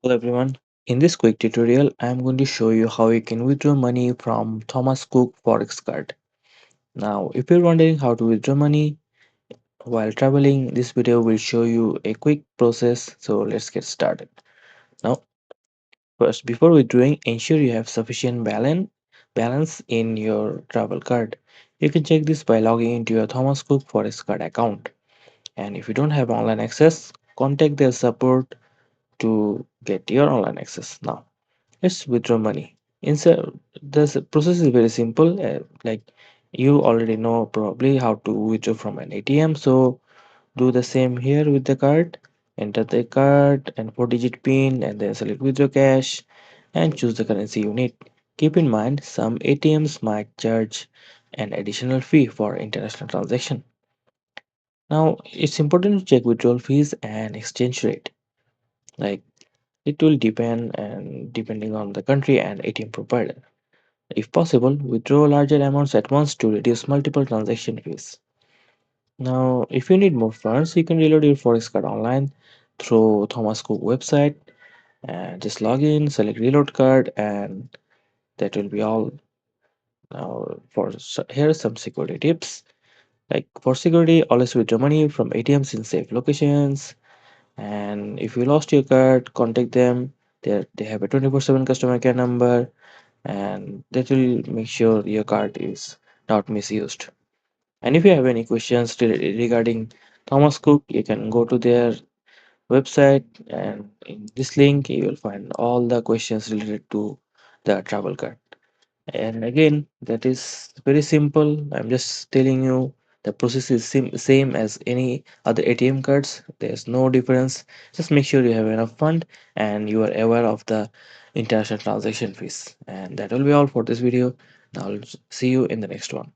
Hello everyone. In this quick tutorial, I am going to show you how you can withdraw money from Thomas Cook Forex Card. Now, if you're wondering how to withdraw money while traveling, this video will show you a quick process. So let's get started. Now, first, before withdrawing, ensure you have sufficient balance in your travel card. You can check this by logging into your Thomas Cook Forex Card account. And if you don't have online access, contact their support to get your online access. Now, let's withdraw money. Inside, the process is very simple. Like you already know probably how to withdraw from an ATM. So do the same here with the card. Enter the card and 4-digit PIN and then select withdraw cash and choose the currency you need. Keep in mind some ATMs might charge an additional fee for international transaction. Now it's important to check withdrawal fees and exchange rate. Like it will depend and depending on the country and ATM provider. If possible, withdraw larger amounts at once to reduce multiple transaction fees. Now, if you need more funds, you can reload your Forex card online through Thomas Cook website and just log in, select reload card, and that will be all. Now, here are some security tips. Like for security, always withdraw money from ATMs in safe locations. And if you lost your card, contact them. They have a 24/7 customer care number, and that will make sure your card is not misused. And if you have any questions regarding Thomas Cook, you can go to their website, and in this link, you will find all the questions related to the travel card. And again, that is very simple. I'm just telling you the process is same as any other ATM cards. There's no difference. Just make sure you have enough fund and you are aware of the international transaction fees. And that will be all for this video. Now I'll see you in the next one.